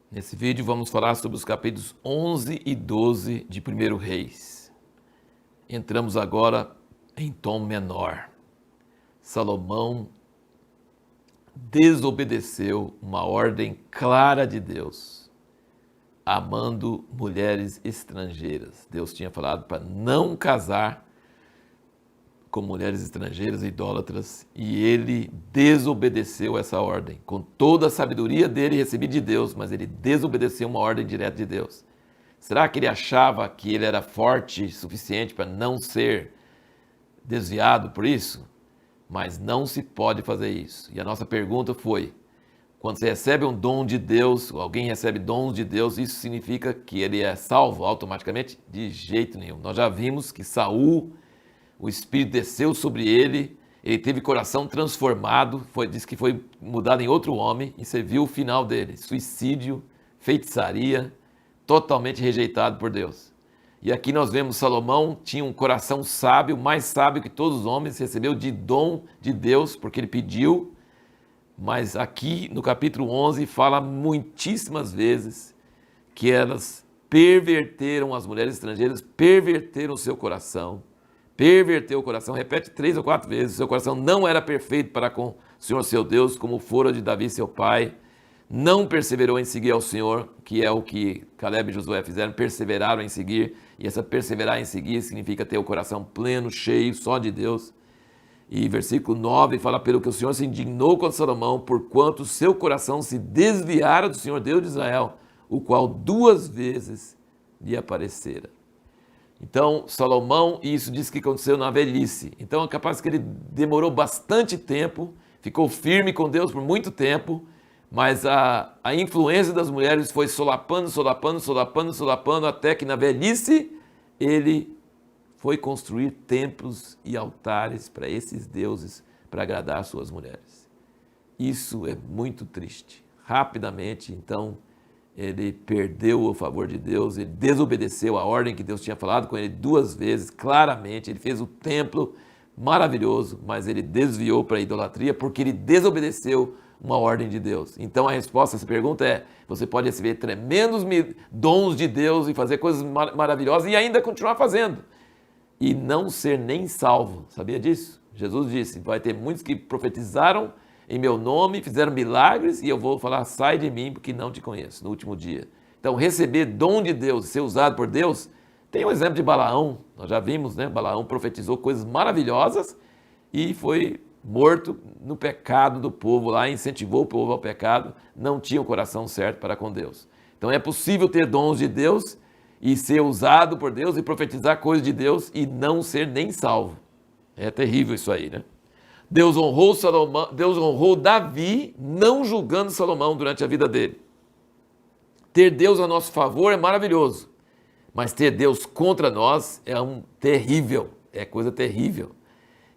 Nesse vídeo vamos falar sobre os capítulos 11 e 12 de 1 Reis. Entramos agora em tom menor. Salomão desobedeceu uma ordem clara de Deus, amando mulheres estrangeiras. Deus tinha falado para não casar com mulheres estrangeiras idólatras e ele desobedeceu essa ordem. Com toda a sabedoria dele recebida de Deus, mas ele desobedeceu uma ordem direta de Deus. Será que ele achava que ele era forte o suficiente para não ser desviado por isso? Mas não se pode fazer isso. E a nossa pergunta foi: quando você recebe um dom de Deus, ou alguém recebe dons de Deus, isso significa que ele é salvo automaticamente? De jeito nenhum. Nós já vimos que Saul, o Espírito desceu sobre ele, ele teve coração transformado, diz que foi mudado em outro homem, e você viu o final dele: suicídio, feitiçaria, totalmente rejeitado por Deus. E aqui nós vemos Salomão tinha um coração sábio, mais sábio que todos os homens, recebeu de dom de Deus, porque ele pediu, mas aqui no capítulo 11 fala muitíssimas vezes que elas perverteram, as mulheres estrangeiras perverteram o seu coração, perverteu o coração, repete 3 ou 4 vezes, seu coração não era perfeito para com o Senhor seu Deus, como fora de Davi seu pai, não perseverou em seguir ao Senhor, que é o que Caleb e Josué fizeram, perseveraram em seguir, e essa perseverar em seguir significa ter o coração pleno, cheio, só de Deus. E versículo 9 fala: pelo que o Senhor se indignou contra Salomão, porquanto seu coração se desviara do Senhor Deus de Israel, o qual 2 vezes lhe aparecera. Então, Salomão, e isso diz que aconteceu na velhice. Então, é capaz que ele demorou bastante tempo, ficou firme com Deus por muito tempo, mas a influência das mulheres foi solapando, até que na velhice ele foi construir templos e altares para esses deuses, para agradar suas mulheres. Isso é muito triste. Rapidamente, então, ele perdeu o favor de Deus, ele desobedeceu a ordem que Deus tinha falado com ele 2 vezes, claramente. Ele fez o templo maravilhoso, mas ele desviou para a idolatria porque ele desobedeceu uma ordem de Deus. Então a resposta a essa pergunta é: você pode receber tremendos dons de Deus e fazer coisas maravilhosas e ainda continuar fazendo e não ser nem salvo. Sabia disso? Jesus disse: vai ter muitos que profetizaram em meu nome, fizeram milagres, e eu vou falar: sai de mim, porque não te conheço, no último dia. Então, receber dom de Deus, ser usado por Deus, tem um exemplo de Balaão, nós já vimos, né? Balaão profetizou coisas maravilhosas e foi morto no pecado do povo lá, incentivou o povo ao pecado, não tinha o coração certo para com Deus. Então, é possível ter dons de Deus e ser usado por Deus e profetizar coisas de Deus e não ser nem salvo. É terrível isso aí, né? Deus honrou Davi, não julgando Salomão durante a vida dele. Ter Deus a nosso favor é maravilhoso, mas ter Deus contra nós é terrível, é coisa terrível.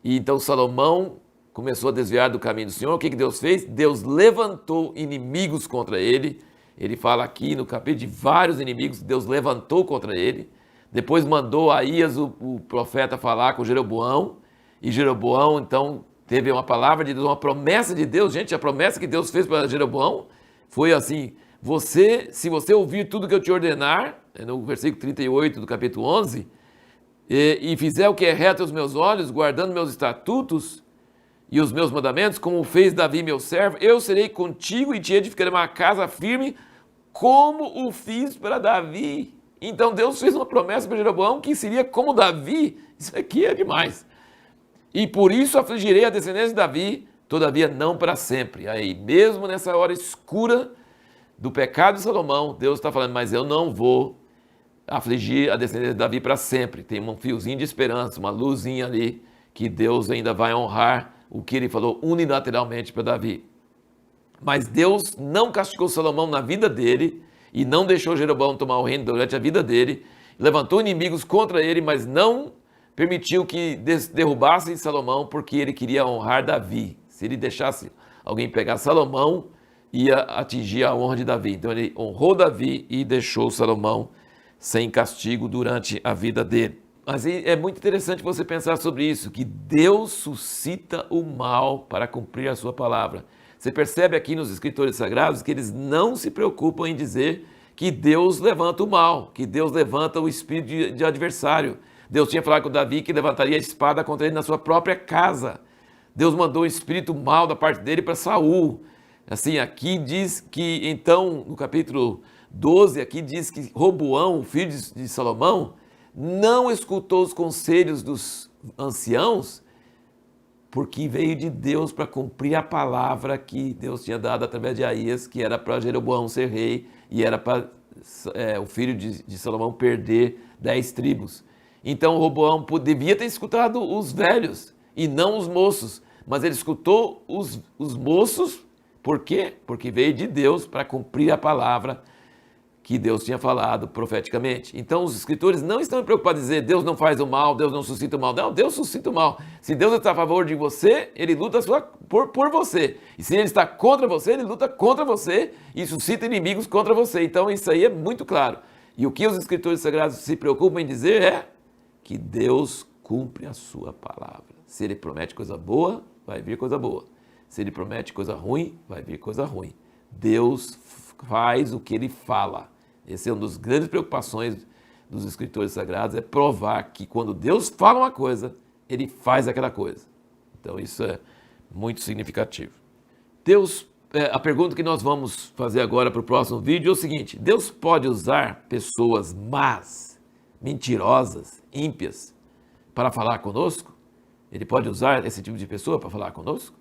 E então Salomão começou a desviar do caminho do Senhor. O que Deus fez? Deus levantou inimigos contra ele. Ele fala aqui no capítulo de vários inimigos que Deus levantou contra ele. Depois mandou Aías, o profeta, falar com Jeroboão, e Jeroboão então teve uma palavra de Deus, uma promessa de Deus. Gente, a promessa que Deus fez para Jeroboão foi assim: se você ouvir tudo que eu te ordenar, no versículo 38 do capítulo 11, e fizer o que é reto aos meus olhos, guardando meus estatutos e os meus mandamentos, como fez Davi meu servo, eu serei contigo e te edificarei uma casa firme, como o fiz para Davi. Então Deus fez uma promessa para Jeroboão que seria como Davi. Isso aqui é demais. E por isso afligirei a descendência de Davi, todavia não para sempre. Aí, mesmo nessa hora escura do pecado de Salomão, Deus está falando: mas eu não vou afligir a descendência de Davi para sempre. Tem um fiozinho de esperança, uma luzinha ali, que Deus ainda vai honrar o que ele falou unilateralmente para Davi. Mas Deus não castigou Salomão na vida dele e não deixou Jeroboão tomar o reino durante a vida dele. Levantou inimigos contra ele, mas não permitiu que derrubassem Salomão, porque ele queria honrar Davi. Se ele deixasse alguém pegar Salomão, ia atingir a honra de Davi. Então ele honrou Davi e deixou Salomão sem castigo durante a vida dele. Mas é muito interessante você pensar sobre isso, que Deus suscita o mal para cumprir a sua palavra. Você percebe aqui nos escritores sagrados que eles não se preocupam em dizer que Deus levanta o mal, que Deus levanta o espírito de adversário. Deus tinha falado com Davi que levantaria a espada contra ele na sua própria casa. Deus mandou o espírito mal da parte dele para Saul. Assim, aqui diz que, então, no capítulo 12, aqui diz que Roboão, o filho de Salomão, não escutou os conselhos dos anciãos, porque veio de Deus para cumprir a palavra que Deus tinha dado através de Aías, que era para Jeroboão ser rei e era para o filho de Salomão perder 10 tribos. Então Roboão devia ter escutado os velhos e não os moços, mas ele escutou os moços, por quê? Porque veio de Deus para cumprir a palavra que Deus tinha falado profeticamente. Então os escritores não estão preocupados em dizer Deus não faz o mal, Deus não suscita o mal. Não, Deus suscita o mal. Se Deus está a favor de você, Ele luta por você. E se Ele está contra você, Ele luta contra você e suscita inimigos contra você. Então isso aí é muito claro. E o que os escritores sagrados se preocupam em dizer é que Deus cumpre a sua palavra. Se Ele promete coisa boa, vai vir coisa boa. Se Ele promete coisa ruim, vai vir coisa ruim. Deus faz o que Ele fala. Essa é uma das grandes preocupações dos escritores sagrados, é provar que quando Deus fala uma coisa, Ele faz aquela coisa. Então isso é muito significativo. A pergunta que nós vamos fazer agora para o próximo vídeo é o seguinte: Deus pode usar pessoas más, mentirosas, ímpias, para falar conosco? Ele pode usar esse tipo de pessoa para falar conosco?